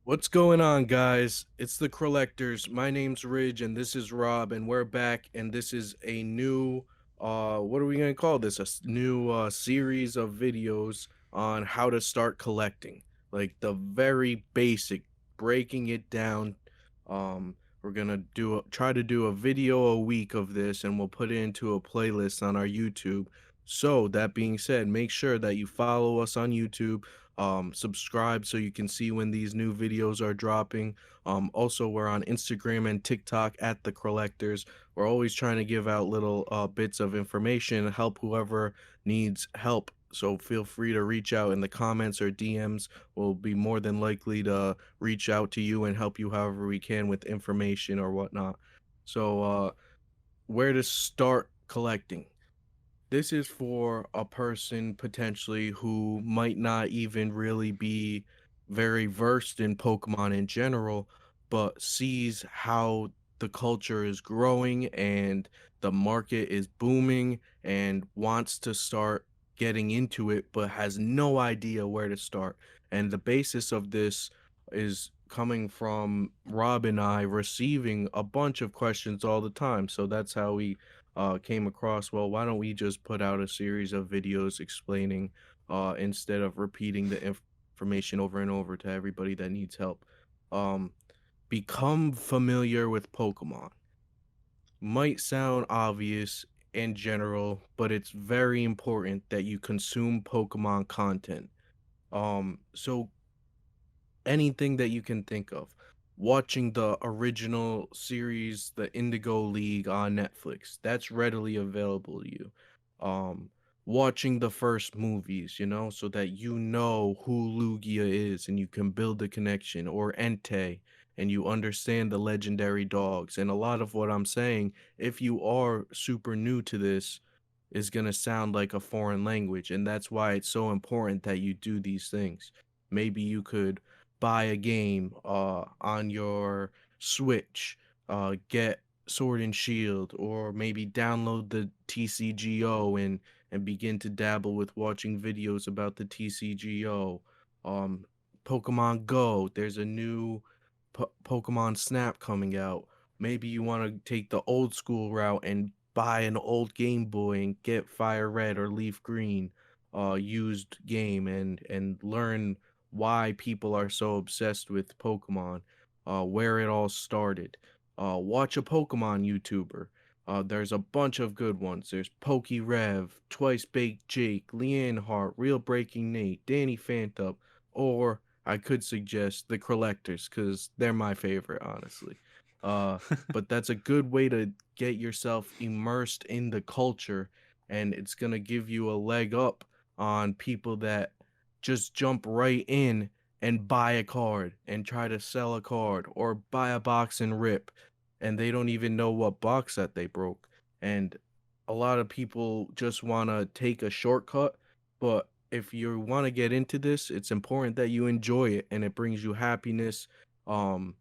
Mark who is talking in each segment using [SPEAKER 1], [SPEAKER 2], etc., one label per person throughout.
[SPEAKER 1] What's going on, guys? It's the Collectors. My name's Ridge, and this is Rob, and we're back. And this is a new, what are we gonna call this? New series of videos on how to start collecting, like the very basic, breaking it down. We're gonna try to do a video a week of this, and we'll put it into a playlist on our YouTube. So that being said, make sure that you follow us on YouTube, subscribe so you can see when these new videos are dropping. Also, we're on Instagram and TikTok at the Collectors. We're always trying to give out little bits of information, help whoever needs help. So feel free to reach out in the comments or DMs. We'll be more than likely to reach out to you and help you however we can with information or whatnot. So, where to start collecting? This is for a person potentially who might not even really be very versed in Pokemon in general, but sees how the culture is growing and the market is booming and wants to start getting into it, but has no idea where to start. And the basis of this is coming from Rob and I receiving a bunch of questions all the time. So that's how we came across, well, why don't we just put out a series of videos explaining instead of repeating the information over and over to everybody that needs help. Um, become familiar with Pokemon. Might sound obvious in general, but it's very important that you consume Pokemon content. So anything that you can think of. Watching the original series, the Indigo League on Netflix, that's readily available to you. Um, Watching the first movies, so that you know who Lugia is and you can build a connection, or Entei, and you understand the legendary dogs. And a lot of what I'm saying, if you are super new to this, is going to sound like a foreign language. And that's why it's so important that you do these things. Maybe you could buy a game on your Switch, get Sword and Shield, or maybe download the TCGO and begin to dabble with watching videos about the TCGO. Um, Pokemon Go, there's a new Pokemon Snap coming out. Maybe you want to take the old school route and buy an old Game Boy and get Fire Red or Leaf Green used game and learn why people are so obsessed with Pokemon, where it all started. Watch a Pokemon YouTuber. There's a bunch of good ones. There's PokeRev, Twice Baked Jake, Leanne Hart, Real Breaking Nate, Danny Phantom, or I could suggest the Collectors because they're my favorite, honestly. Uh, but that's a good way to get yourself immersed in the culture, and it's gonna give you a leg up on people that just jump right in and buy a card and try to sell a card or buy a box and rip, and they don't even know what box that they broke. And a lot of people just want to take a shortcut, but if you want to get into this, it's important that you enjoy it and it brings you happiness, um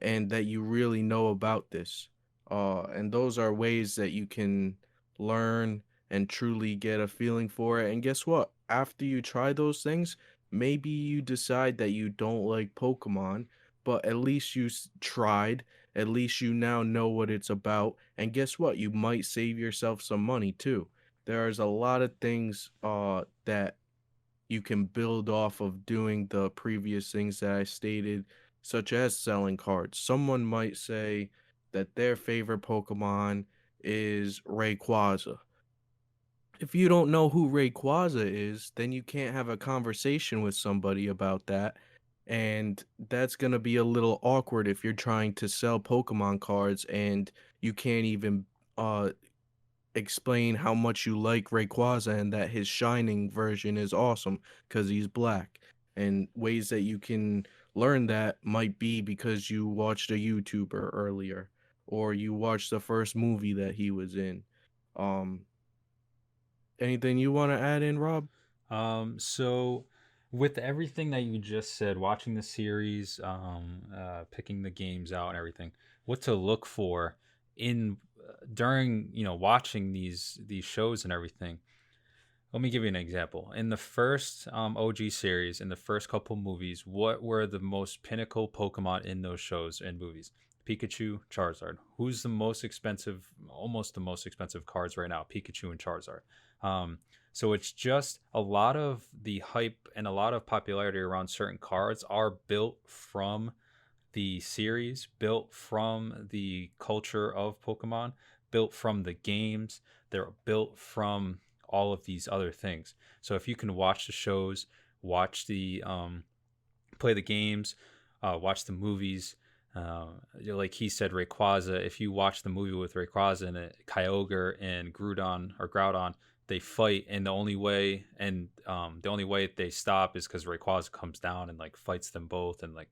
[SPEAKER 1] and that you really know about this. And those are ways that you can learn and truly get a feeling for it. And guess what? After you try those things, maybe you decide that you don't like Pokemon, but at least you tried. At least you now know what it's about. And guess what? You might save yourself some money too. There's a lot of things that you can build off of doing the previous things that I stated, such as selling cards. Someone might say that their favorite Pokemon is Rayquaza. If you don't know who Rayquaza is, then you can't have a conversation with somebody about that. And that's going to be a little awkward if you're trying to sell Pokemon cards and you can't even uh, explain how much you like Rayquaza and that his shining version is awesome because he's black. And ways that you can learn that might be because you watched a YouTuber earlier or you watched the first movie that he was in. Um, Anything you want to add in, Rob?
[SPEAKER 2] So with everything that you just said, watching the series, picking the games out and everything, what to look for in during watching these shows and everything. Let me give you an example. In the first OG series, in the first couple movies, what were the most pinnacle Pokemon in those shows and movies? Pikachu, Charizard. Who's the most expensive, almost the most expensive cards right now? Pikachu and Charizard. Um, so it's just a lot of the hype and a lot of popularity around certain cards are built from the series, built from the culture of Pokemon, built from the games. They're built from all of these other things. So if you can watch the shows, watch the play the games, watch the movies. Like he said, Rayquaza. If you watch the movie with Rayquaza and Kyogre and Groudon, they fight, and the only way they stop is because Rayquaza comes down and like fights them both, and like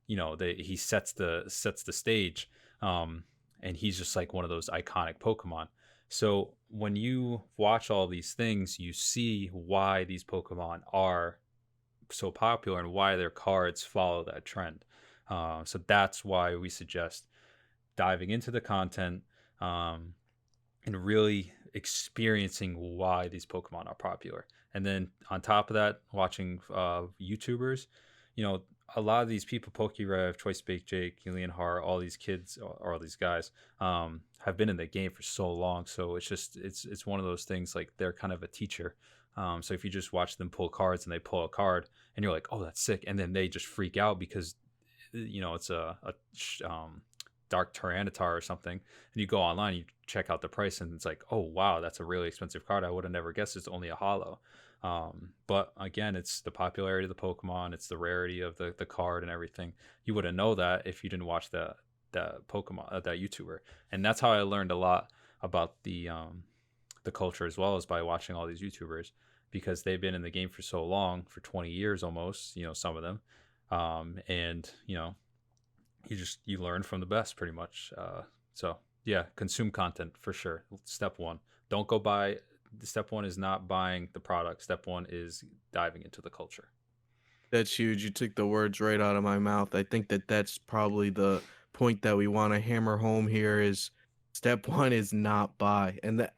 [SPEAKER 2] he sets the stage, um and he's just like one of those iconic Pokemon. So when you watch all these things, you see why these Pokemon are so popular and why their cards follow that trend. So that's why we suggest diving into the content, um, and really experiencing why these Pokemon are popular. And then on top of that, watching YouTubers, you know, a lot of these people, PokeRev, Choice Bake Jake, Julian Hart, all these kids or all these guys, have been in the game for so long. So it's one of those things, like they're kind of a teacher. So if you just watch them pull cards and they pull a card and you're like, oh, that's sick. And then they just freak out because, it's a dark Tyranitar or something, and you go online, you check out the price, and it's like, oh wow, that's a really expensive card. I would have never guessed it's only a hollow. But again, it's the popularity of the Pokemon, it's the rarity of the card and everything. You wouldn't know that if you didn't watch that Pokemon that YouTuber, and that's how I learned a lot about the culture as well, as by watching all these YouTubers, because they've been in the game for so long, for 20 years almost, some of them, and you learn from the best pretty much. So yeah, consume content for sure. Step one, don't go buy. Step one is not buying the product. Step one is diving into the culture.
[SPEAKER 1] That's huge. You took the words right out of my mouth. I think that that's probably the point that we want to hammer home here is step 1 is not buy. And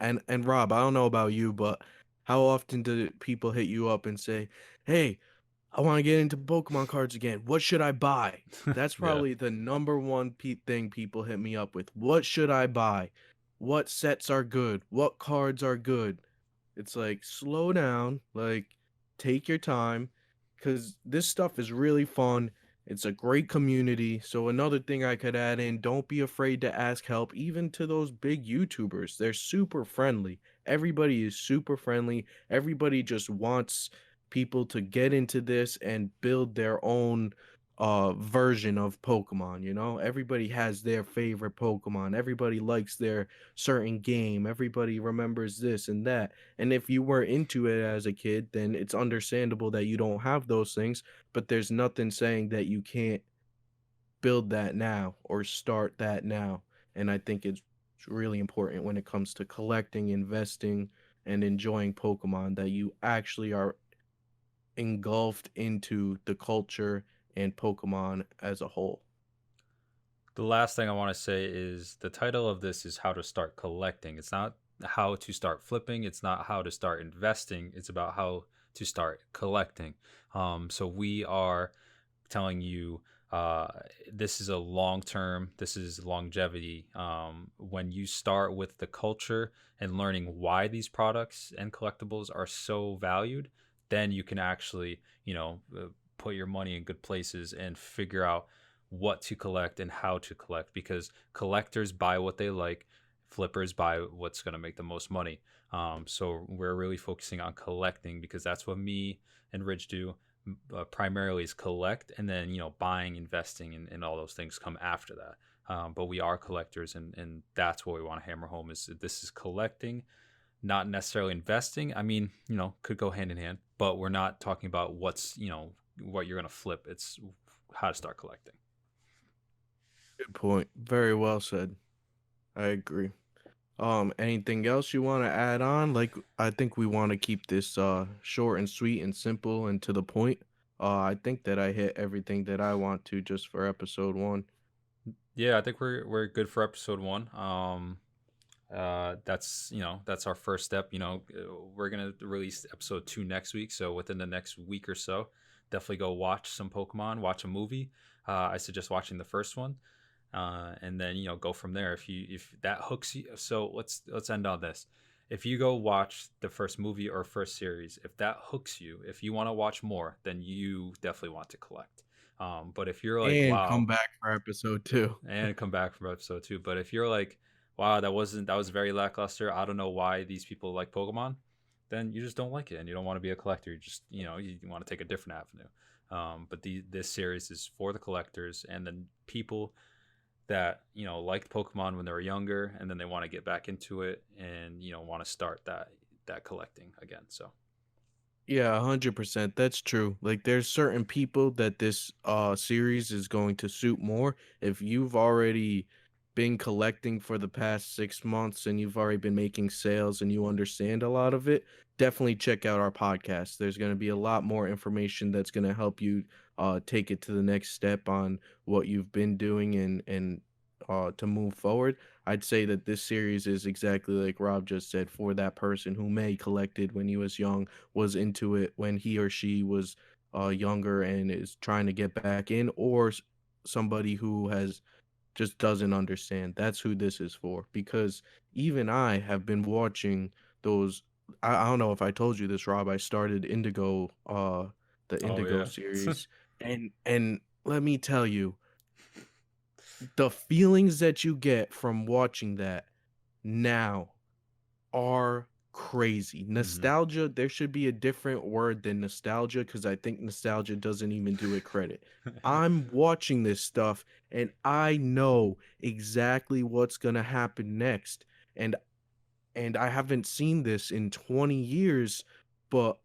[SPEAKER 1] Rob, I don't know about you, but how often do people hit you up and say, "Hey, I want to get into Pokemon cards again. What should I buy?" That's
[SPEAKER 2] Yeah.
[SPEAKER 1] probably the number one thing people hit me up with. What should I buy? What sets are good? What cards are good? It's like, slow down, like, take your time, because this stuff is really fun. It's a great community. So another thing I could add in, don't be afraid to ask help, even to those big YouTubers. They're super friendly. Everybody is super friendly. Everybody just wants people to get into this and build their own version of Pokemon, you know? Everybody has their favorite Pokemon. Everybody likes their certain game. Everybody remembers this and that. And if you were into it as a kid, then it's understandable that you don't have those things, but there's nothing saying that you can't build that now or start that now. And I think it's really important when it comes to collecting, investing, and enjoying Pokemon that you actually are engulfed into the culture and Pokemon as a whole.
[SPEAKER 2] The last thing I want to say is the title of this is how to start collecting. It's not how to start flipping. It's not how to start investing. It's about how to start collecting. So we are telling you, uh, this is a long term, this is longevity. When you start with the culture and learning why these products and collectibles are so valued, then you can actually, put your money in good places and figure out what to collect and how to collect, because collectors buy what they like, flippers buy what's going to make the most money. So we're really focusing on collecting because that's what me and Ridge do, primarily, is collect, and then buying, investing, and all those things come after that. But we are collectors, and that's what we want to hammer home, is that this is collecting, not necessarily investing. I mean, could go hand in hand, but we're not talking about what you're going to flip. It's how to start collecting.
[SPEAKER 1] Good point. Very well said. I agree. Anything else you want to add on? Like, I think we want to keep this short and sweet and simple and to the point. I think that I hit everything that I want to just for episode 1.
[SPEAKER 2] Yeah, I think we're good for episode one. That's, that's our first step. We're gonna release episode 2 next week, so within the next week or so, definitely go watch some Pokemon, watch a movie. I suggest watching the first one, and then go from there. If that hooks you, so let's end on this. If you go watch the first movie or first series, if that hooks you, if you want to watch more, then you definitely want to collect. But if you're like,
[SPEAKER 1] And come
[SPEAKER 2] wow,
[SPEAKER 1] back for episode 2.
[SPEAKER 2] and come back from episode 2. But if you're like, wow, that was very lackluster. I don't know why these people like Pokemon. Then you just don't like it, and you don't want to be a collector. You just you want to take a different avenue. But this series is for the collectors and then people that liked Pokemon when they were younger, and then they want to get back into it and want to start that collecting again. So
[SPEAKER 1] Yeah, 100%. That's true. Like there's certain people that this series is going to suit more. If you've already been collecting for the past 6 months and you've already been making sales and you understand a lot of it, definitely check out our podcast. There's going to be a lot more information that's going to help you take it to the next step on what you've been doing and to move forward. I'd say that this series is exactly like Rob just said for that person who may collected when he was young, was into it when he or she was younger and is trying to get back in, or somebody who has just doesn't understand. That's who this is for. Because even I have been watching those. I don't know if I told you this, Rob. I started Indigo, the
[SPEAKER 2] oh
[SPEAKER 1] Indigo
[SPEAKER 2] yeah.
[SPEAKER 1] series, and let me tell you, the feelings that you get from watching that now are crazy.
[SPEAKER 2] Hmm.
[SPEAKER 1] Nostalgia, there should be a different word than nostalgia because I think nostalgia doesn't even do it credit. I'm watching this stuff and I know exactly what's going to happen next. And I haven't seen this in 20 years, but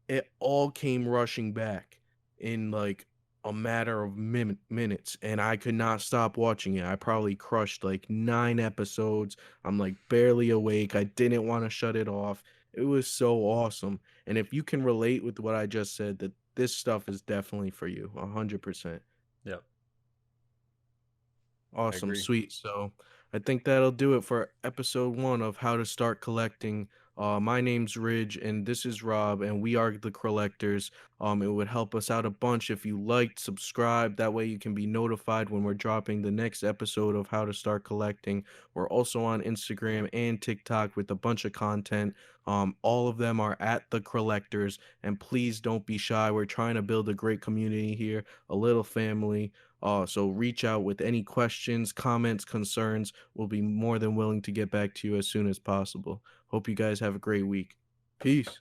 [SPEAKER 1] it all came rushing back in like a matter of minutes, and I could not stop watching it. I probably crushed like 9 episodes. I'm like barely awake. I didn't want to shut it off. It was so awesome. And if you can relate with what I just said, that this stuff is definitely for you, 100%.
[SPEAKER 2] Yep, I
[SPEAKER 1] Awesome,
[SPEAKER 2] agree.
[SPEAKER 1] sweet. So I think that'll do it for episode 1 of How to Start Collecting. My name's Ridge, and this is Rob, and we are the Collectors. It would help us out a bunch if you liked, subscribe. That way you can be notified when we're dropping the next episode of How to Start Collecting. We're also on Instagram and TikTok with a bunch of content. All of them are at the Collectors, and please don't be shy. We're trying to build a great community here, a little family. So reach out with any questions, comments, concerns. We'll be more than willing to get back to you as soon as possible. Hope you guys have a great week. Peace.